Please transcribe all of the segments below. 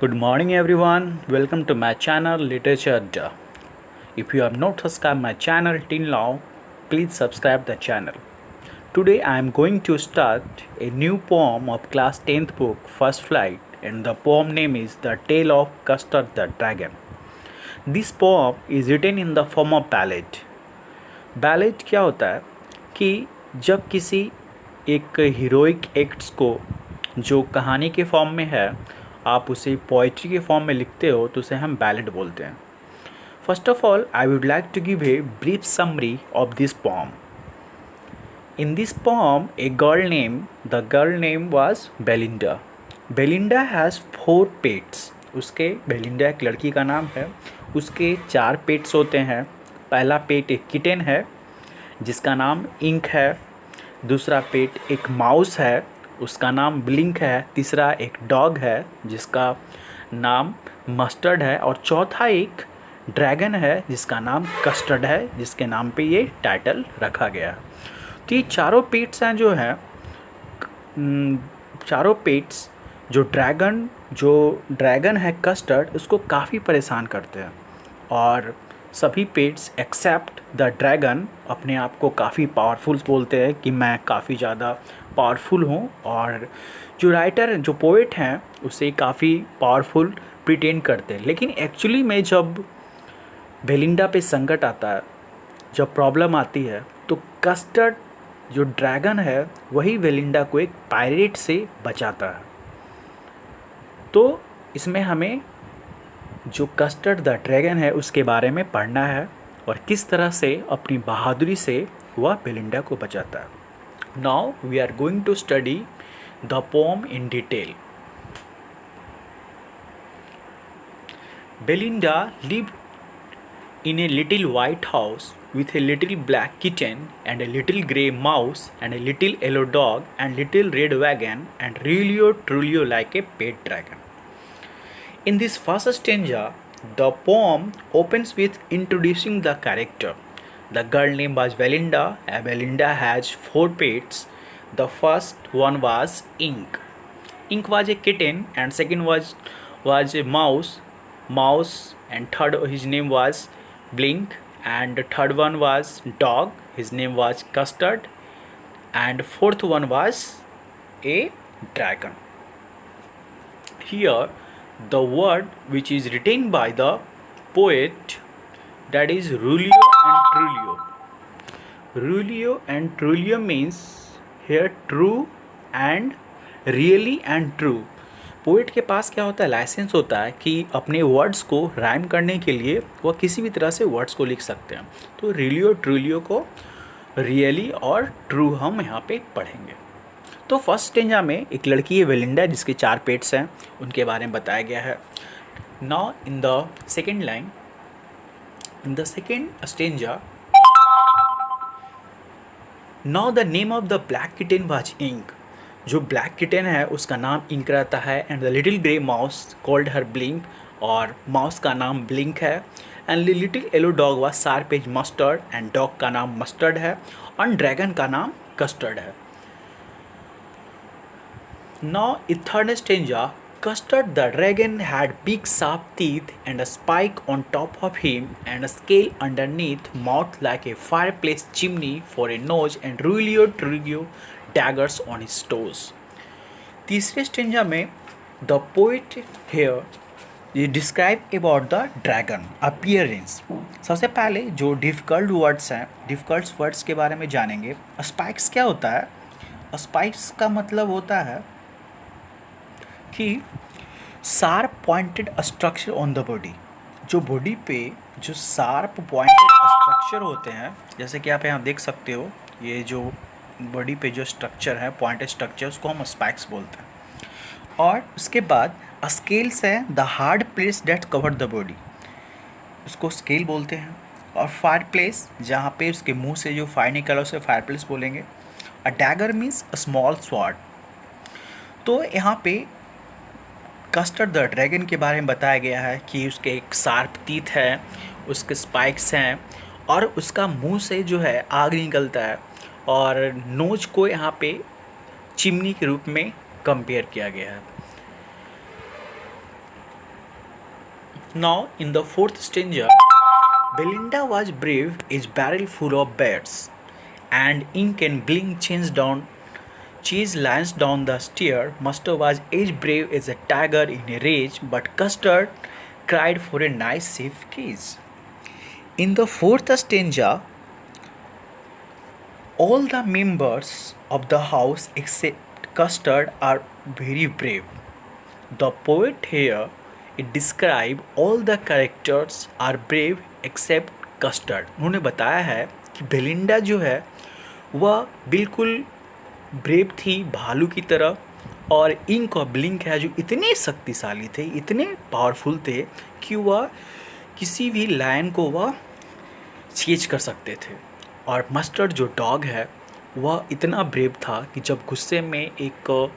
Good morning everyone. Welcome to my channel Literature Adda. If you have not subscribed my channel till now, please subscribe the channel. Today I am going to start a new poem of class 10th book First Flight, and the poem name is The Tale of Custard the Dragon. This poem is written in the form of ballad. Ballad क्या होता है कि जब किसी एक heroic acts को जो कहानी के फॉर्म में है आप उसे पोइट्री के फॉर्म में लिखते हो तो उसे हम बैलेड बोलते हैं. First of all I would like to give a brief summary of this poem. In this poem a girl name was Belinda. Belinda has 4 pets. उसके बेलिंडा एक लड़की का नाम है. उसके 4 पेट्स होते हैं. पहला पेट एक किटेन है जिसका नाम इंक है. दूसरा पेट एक माउस है, उसका नाम ब्लिंक है. तीसरा एक डॉग है जिसका नाम मस्टर्ड है. और चौथा एक ड्रैगन है जिसका नाम कस्टर्ड है, जिसके नाम पे ये टाइटल रखा गया है. तो ये चारों पेट्स हैं जो हैं चारों पेट्स जो ड्रैगन है कस्टर्ड उसको काफ़ी परेशान करते हैं. और सभी पेट्स एक्सेप्ट द ड्रैगन अपने आप को काफ़ी पावरफुल बोलते हैं कि मैं काफ़ी ज़्यादा पावरफुल हूँ. और जो राइटर जो पोएट हैं उसे काफ़ी पावरफुल प्रिटेंड करते हैं. लेकिन एक्चुअली में जब बेलिंडा पे संकट आता है, जब प्रॉब्लम आती है, तो कस्टर्ड जो ड्रैगन है वही बेलिंडा को एक पायरेट से बचाता है. तो इसमें हमें जो कस्टर्ड द ड्रैगन है उसके बारे में पढ़ना है और किस तरह से अपनी बहादुरी से वह बेलिंडा को बचाता है. Now we are going to study the poem in detail. Belinda lived in a little white house with a little black kitten and a little grey mouse and a little yellow dog and little red wagon and really truly like a pet dragon. In this first stanza, the poem opens with introducing the character. The girl name was Belinda, and Belinda has 4 pets. The first one was Ink. Ink was a kitten, and second was a mouse, and third his name was Blink, and the third one was Dog. His name was Custard, and fourth one was a dragon. Here the word which is written by the poet, that is Rulio and Trulio. Rulio and Trulio means here true and really and true. Poet के पास क्या होता है, licence होता है कि अपने words को rhyme करने के लिए वह किसी भी तरह से वर्ड्स को लिख सकते हैं. तो रिलियो ट्रूलियो को रियली और ट्रू हम यहाँ पे पढ़ेंगे. तो फर्स्ट स्टेंजा में एक लड़की है बेलिंडा जिसके 4 पेट्स हैं, उनके बारे में बताया गया है. Now in the second line, in the second stanza, now the name of the black kitten was Ink. जो ब्लैक किटेन है उसका नाम इंक रहता है. And the little grey mouse called her Blink, और माउस का नाम ब्लिंक है. And little yellow dog was sharp as Mustard, एंड डॉग का नाम मस्टर्ड है. और ड्रैगन का नाम कस्टर्ड है. Now, in third stanza, Custard the dragon had big sharp teeth and a spike on top of him and a scale underneath, mouth like a fireplace chimney for a nose, and Trulio daggers on his toes. तीसरे stanza में the poet here ये describe about the dragon appearance. सबसे पहले जो difficult words हैं, difficult words के बारे में जानेंगे. स्पाइक्स क्या होता है? स्पाइक्स का मतलब होता है कि sharp pointed structure on the body. जो बॉडी पे जो शार्प पॉइंटेड स्ट्रक्चर होते हैं, जैसे कि आप यहाँ देख सकते हो, ये जो बॉडी पे जो स्ट्रक्चर है पॉइंटेड स्ट्रक्चर, उसको हम स्पाइक्स बोलते हैं. और उसके बाद स्केल्स है the hard place that cover the body, उसको स्केल बोलते हैं. और फायर प्लेस जहाँ पे उसके मुंह से जो फायर निकला उसे फायर प्लेस बोलेंगे. A dagger means a small sword. तो यहाँ पे कस्टर्ड द ड्रैगन के बारे में बताया गया है कि उसके एक शार्प टीथ है, उसके स्पाइक्स हैं, और उसका मुंह से जो है आग निकलता है. और नोज को यहाँ पे चिमनी के रूप में कंपेयर किया गया है. Now, in the fourth stanza, Belinda was brave, is barrel full of bats, and ink and blink cheese lands down the stair. Mustard was as brave as a tiger in a rage, but Custard cried for a nice safe case. In the fourth stanza, all the members of the house except Custard are very brave. The poet here it describe all the characters are brave except Custard. उन्होंने बताया है कि Belinda जो है वह बिल्कुल brave थी भालू की तरह, और इंक और ब्लिंक है जो इतने शक्तिशाली थे, इतने पावरफुल थे कि वह किसी भी लायन को वह चेज कर सकते थे। और मस्टर्ड जो डॉग है वह इतना ब्रेव था कि जब गुस्से में एक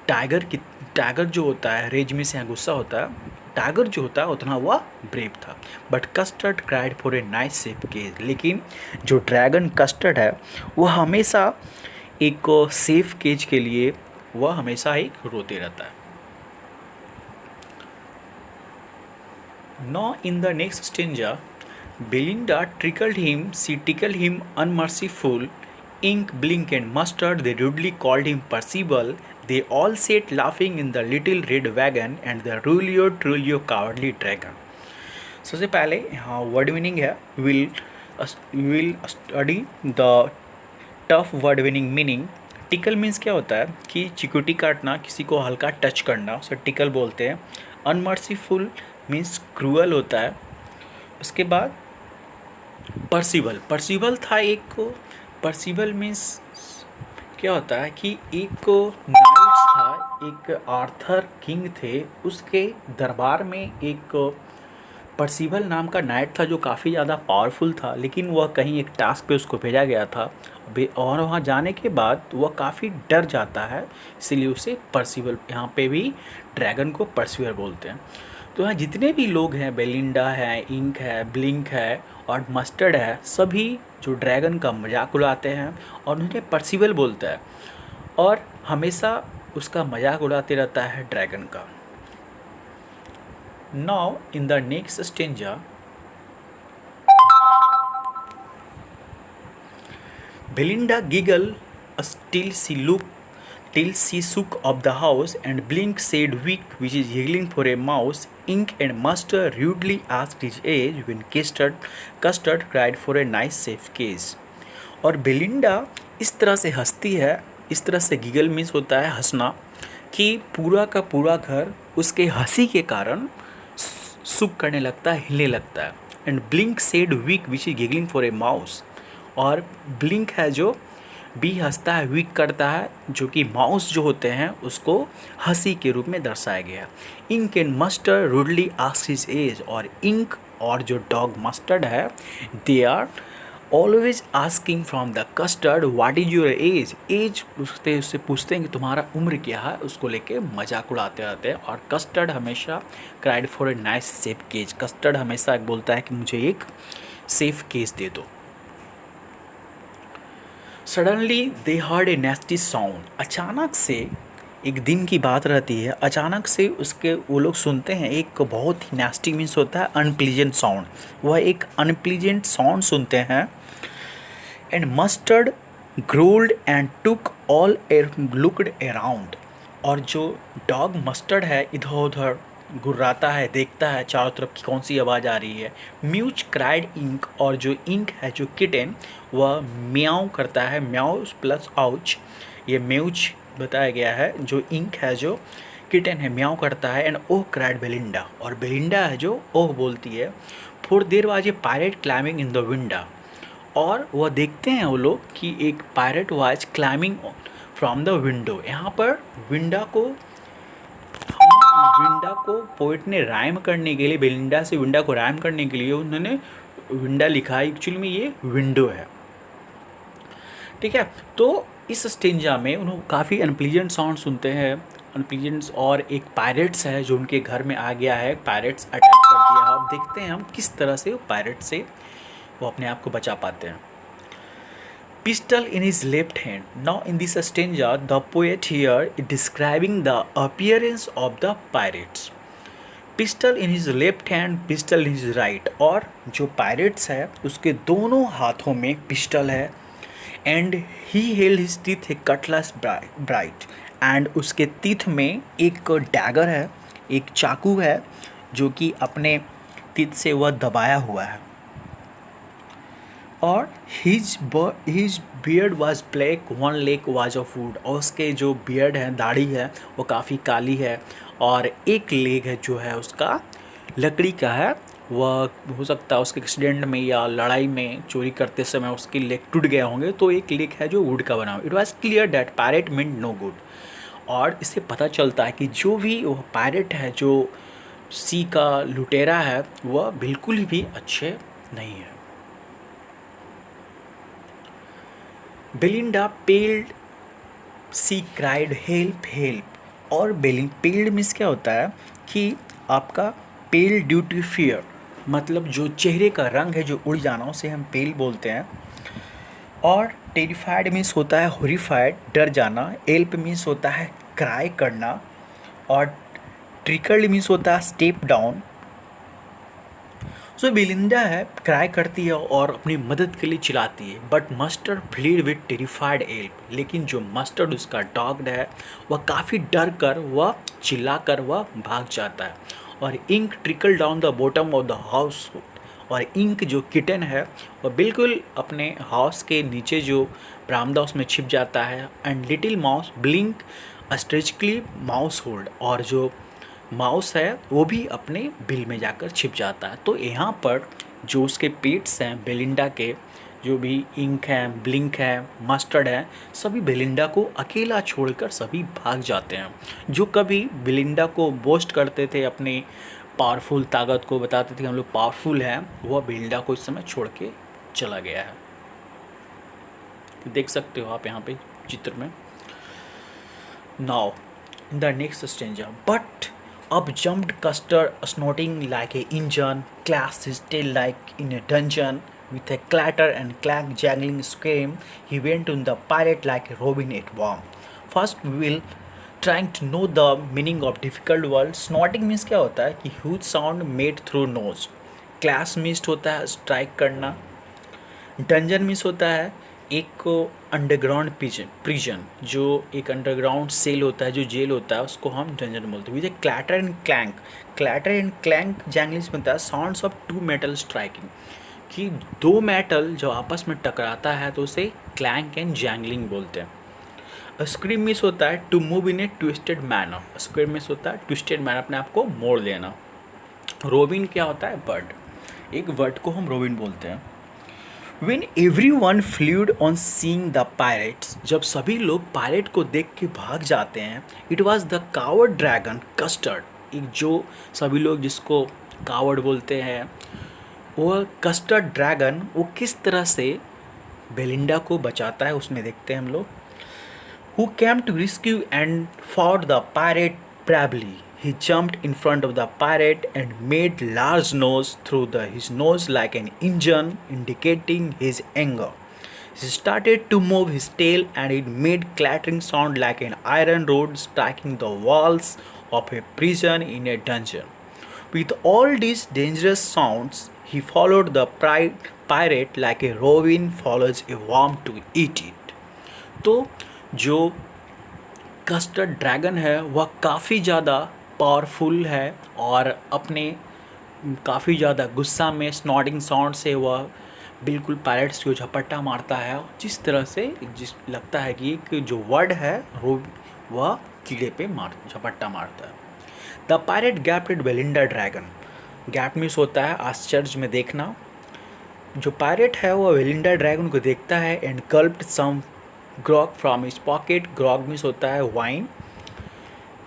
टाइगर जो होता है रेज में से गुस्सा होता है, टाइगर जो होता है उतना वह ब्रेव था। But Custard cried for a nice safe cage, लेकिन जो ड्रैगन कस्टर्ड है वह हमेशा एक सेफ केज के लिए वह हमेशा एक रोते रहता है। Now in the next stanza, Belinda tickled him unmerciful, ink, blink and mustard, they rudely called him Percival. They all sat laughing in the little red wagon and the Rulio Trulio cowardly dragon. सबसे पहले यहाँ word meaning है, will study the tough word meaning. Tackle means क्या होता है कि चिकुटी काटना, किसी को हल्का टच करना, उसे टिकल बोलते हैं। अनमर्सीफुल मीन्स क्रूअल होता है। उसके बाद पर्सिबल था एक, पर्सिबल मीन्स क्या होता है कि एक नाइट्स था, एक आर्थर किंग थे, उसके दरबार में एक पर्सिबल नाम का नाइट था जो काफ़ी ज़्यादा पावरफुल था, लेकिन वह कहीं एक टास्क पे उसको भेजा गया था और वहाँ जाने के बाद वह काफ़ी डर जाता है, इसीलिए उसे पर्सिबल, यहाँ पे भी ड्रैगन को पर्सिबल बोलते हैं। तो यहाँ जितने भी लोग हैं, बेलिंडा है, इंक है, ब्लिंक है और मस्टर्ड है, सभी जो ड्रैगन का मजाक उड़ाते हैं और उन्हें पर्सिबल बोलता है और हमेशा उसका मजाक उड़ाते रहता है ड्रैगन का। Now in the next stanza, Belinda giggled till she shook up the house, and Blink said weak, which is giggling for a mouse. Ink and Mustard rudely asked his age when Custard cried for a nice safe case. और Belinda इस तरह से हंसती है, इस तरह से giggle means होता है हंसना, कि पूरा का पूरा घर उसके हंसी के कारण सुक करने लगता है, हिलने लगता है। And Blink said weak which is giggling for a mouse, और ब्लिंक है जो भी हंसता है, वीक करता है, जो कि माउस जो होते हैं उसको हंसी के रूप में दर्शाया गया। Ink and Mustard rudely asked his age, और इंक और जो डॉग मस्टर्ड है they are always asking from the Custard what is your age उससे पूछते हैं कि तुम्हारा उम्र क्या है, उसको लेके मजाक उड़ाते रहते हैं। और कस्टर्ड हमेशा cried for a nice safe cage, Custard हमेशा बोलता है कि मुझे एक सेफ केज दे दो। Suddenly they heard a नेस्टी sound, अचानक से एक दिन की बात रहती है, अचानक से उसके वो लोग सुनते हैं एक बहुत ही नेस्टी मीन्स होता है अनप्लीजेंट साउंड, वह एक अनप्लीजेंट साउंड सुनते हैं। And mustard growled and took all looked around, और जो डॉग मस्टर्ड है इधर उधर घुर्राता है, देखता है चारों तरफ की कौन सी आवाज़ आ रही है। म्यूच क्राइड इंक, और जो इंक है जो किटन वह म्याऊ करता है, म्याऊ प्लस आउच, ये म्यूच बताया गया है। जो इंक है जो किटन है म्याऊ करता है। एंड ओह क्राइड बेलिंडा, और बेलिंडा है जो ओह बोलती है। For their was a pirate climbing in the window, और वह देखते हैं वो लोग कि एक pirate was climbing from the window. यहाँ पर विंडा को पोइट ने राइम करने के लिए, बेलिंडा से विंडा को राइम करने के लिए उन्होंने विंडा लिखा है, एक्चुअली में ये विंडो है, ठीक है। तो इस स्टेंजा में उन्होंने काफ़ी अनप्लीजेंट साउंड सुनते हैं, अनप्लीजेंट्स, और एक पायरेट्स है जो उनके घर में आ गया है, पायरेट्स अटैक कर दिया। अब देखते हैं हम किस तरह से पायरेट से वो अपने आप को बचा पाते हैं। Pistol in his left hand. Now in this stanza, the poet here is describing the appearance of the pirates. Pistol in his left hand, pistol in his right. और जो पायरेट्स है उसके दोनों हाथों में पिस्टल है। And he held his teeth A Cutlass bright. And उसके teeth में एक डैगर है, एक चाकू है जो कि अपने टीथ से वह दबाया हुआ है। और his beard was black, one leg was of would. और उसके जो बियर्ड है, दाढ़ी है, वो काफ़ी काली है। और एक लेग है जो है उसका लकड़ी का है। वह हो सकता है उसके एक्सीडेंट में या लड़ाई में चोरी करते समय उसके लेग टूट गए होंगे, तो एक लेग है जो वुड का बना हुआ। It was clear that pirate meant no good. और इससे पता चलता है कि जो भी वह पायरेट है, जो सी का लुटेरा है, वह बिल्कुल भी अच्छे नहीं है। बेलिंडा पेल्ड, सी क्राइड हेल्प हेल्प। और पेल्ड मीन्स क्या होता है कि आपका पेल ड्यू टू फियर, मतलब जो चेहरे का रंग है जो उड़ जाना, उसे हम पेल बोलते हैं। और टेरिफाइड मीन्स होता है हॉरिफाइड, डर जाना। एल्प मीन्स होता है क्राई करना। और ट्रिकल्ड मीन्स होता है स्टेप डाउन। सो बेलिंडा है क्राई करती है और अपनी मदद के लिए चिल्लाती है, but Mustard fled with terrified yelp. लेकिन जो मस्टर्ड उसका डॉग है वह काफ़ी डर कर, वह चिल्ला कर वह भाग जाता है। और Ink trickle down the bottom of the house. और इंक जो किटन है वह बिल्कुल अपने हाउस के नीचे जो बरामदा उसमें छिप जाता है। And little mouse blink stretchily mouse hold. और जो माउस है वो भी अपने बिल में जाकर छिप जाता है। तो यहाँ पर जो उसके पेट्स हैं बेलिंडा के, जो भी इंक है, ब्लिंक है, मस्टर्ड है, सभी बेलिंडा को अकेला छोड़कर सभी भाग जाते हैं। जो कभी बेलिंडा को बोस्ट करते थे, अपने पावरफुल ताकत को बताते थे कि हम लोग पावरफुल हैं, वह बेलिंडा को इस समय छोड़ के चला गया है। देख सकते हो आप यहाँ पे चित्र में। Now in the next stranger, but up jumped Custer, snorting like a engine, clashed his tail like in a dungeon. With a clatter and clank jangling scream, he went on the pirate like a robin at worm. First we will trying to know the meaning of difficult word. Snorting means क्या होता है कि huge sound made through nose. Clash means होता है strike करना। Dungeon means होता है एक अंडरग्राउंड प्रिजन, जो एक अंडरग्राउंड सेल होता है, जो जेल होता है, उसको हम डंजन बोलते हैं। With clatter and clank, clatter and clank जैंगलिश में होता है sounds of two metal striking, कि दो मेटल जो आपस में टकराता है तो उसे क्लैंक एंड जैंगलिंग बोलते हैं। स्क्रीम मिस होता है to move in a twisted manner. Scream miss होता है ट्विस्टेड मैनर, अपने आप को मोड़ देना। रोबिन क्या होता है? बर्ड। एक बर्ड को हम रोबिन बोलते हैं। When everyone fled on seeing the pirates, जब सभी लोग पायरेट को देख के भाग जाते हैं, it was the coward dragon Custard, एक जो सभी लोग जिसको कावर्ड बोलते हैं, वो कस्टर्ड ड्रैगन वो किस तरह से बेलिंडा को बचाता है उसमें देखते हैं हम लोग। Who came to rescue and fought the pirate bravely. He jumped in front of the pirate and made large nose through his nose like an engine, indicating his anger. He started to move his tail and it made clattering sound like an iron rod striking the walls of a prison in a dungeon. With all these dangerous sounds, he followed the pirate like a robin follows a worm to eat it. तो जो custard dragon है वह काफ़ी ज़्यादा powerful है और अपने काफ़ी ज़्यादा गुस्सा में स्नॉटिंग साउंड से वह बिल्कुल पायरेट्स को झपट्टा मारता है, जिस तरह से लगता है कि एक जो वर्ड है वह कीड़े पे झपट्टा मारता है। The pirate gapped Belinda dragon. Gap means होता है आश्चर्य में देखना। जो पायरेट है वह बेलिंडा ड्रैगन को देखता है and gulped some grog from his pocket. Grog means होता है वाइन,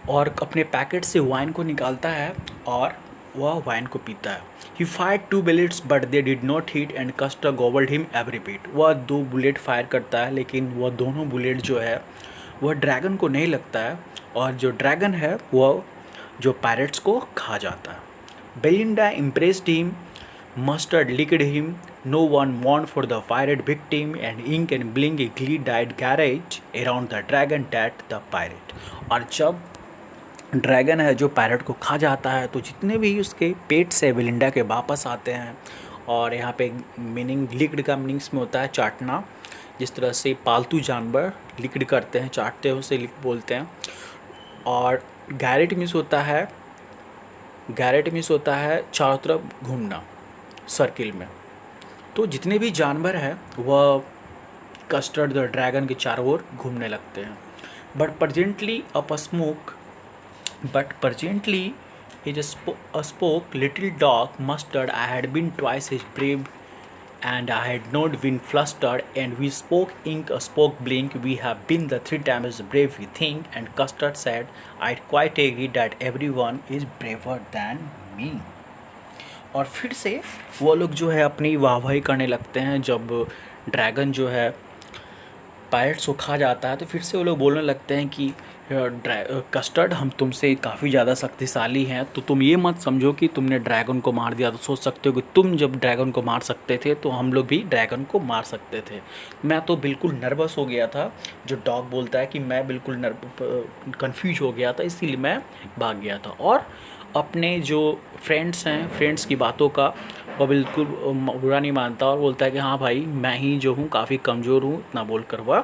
और अपने पैकेट से वाइन को निकालता है और वह वाइन को पीता है। He fired 2 bullets but they did not hit and Custard gobbled him every bit. वह 2 बुलेट फायर करता है लेकिन वह दोनों बुलेट जो है वह ड्रैगन को नहीं लगता है, और जो ड्रैगन है वह जो पायरेट्स को खा जाता है। Belinda impressed him, mustard licked him, no one mourned for the pirate victim, and ink and blink a glee dyed garage around the dragon that the pirate. और जब ड्रैगन है जो पैरट को खा जाता है, तो जितने भी उसके पेट से बेलिंडा के वापस आते हैं। और यहाँ पे मीनिंग लिक्ड का मीनिंग्स में होता है चाटना, जिस तरह से पालतू जानवर लिक्ड करते हैं, चाटते हैं, उसे लिक बोलते हैं। और गैरेट मीन्स होता है चारों तरफ घूमना सर्किल में। तो जितने भी जानवर हैं वह कस्टर्ड द ड्रैगन के चारों ओर घूमने लगते हैं। But presently up smoke But presently is a spoke little dog mustard. I had been twice as brave, and I had not been flustered. And we spoke ink, a spoke blink. We have been the 3 times as brave we think. And Custard said, I quite agree that everyone is braver than me. और फिर से वो लोग जो है अपनी वाहवाही करने लगते हैं। जब ड्रैगन जो है पायरेट्स को खा जाता है तो फिर से वो लोग बोलने लगते हैं कि कस्टर्ड, हम तुमसे काफ़ी ज़्यादा शक्तिशाली हैं, तो तुम ये मत समझो कि तुमने ड्रैगन को मार दिया तो सोच सकते हो कि तुम जब ड्रैगन को मार सकते थे तो हम लोग भी ड्रैगन को मार सकते थे। मैं तो बिल्कुल नर्वस हो गया था, जो डॉग बोलता है कि मैं बिल्कुल कन्फ्यूज हो गया था, इसीलिए मैं भाग गया था। और अपने जो फ्रेंड्स हैं, फ्रेंड्स की बातों का वो बिल्कुल बुरा नहीं मानता और बोलता है कि हाँ भाई, मैं ही जो हूँ काफ़ी कमज़ोर हूँ, इतना बोल कर वह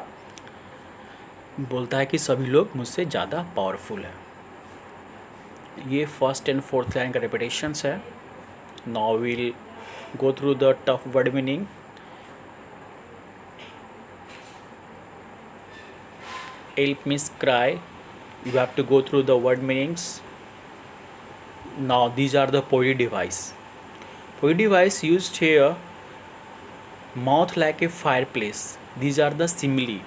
बोलता है कि सभी लोग मुझसे ज़्यादा पावरफुल है। ये फर्स्ट एंड फोर्थ लाइन का रिपीटेशंस है। Now will go through the tough word meaning. Help means cry. You have to go through the word meanings. Now these are the poetry device. Poetry device used here, mouth like a fireplace. These are the simile.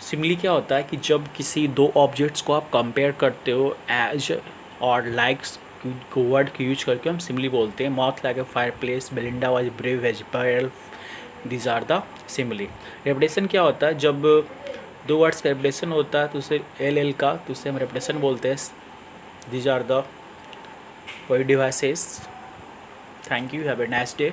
Simile क्या होता है कि जब किसी दो objects को आप compare करते हो, एज और लाइक्स को वर्ड की यूज करके हम सिमिली बोलते हैं। Mouth like a fireplace, Belinda was brave as pearl, these are the simile. Repetition क्या होता है, जब दो वर्ड्स का रेपिटेशन होता है तो उसे एल का, तो उसे हम रेपिटेशन बोलते हैं। These are the word devices. Thank you, have a nice day.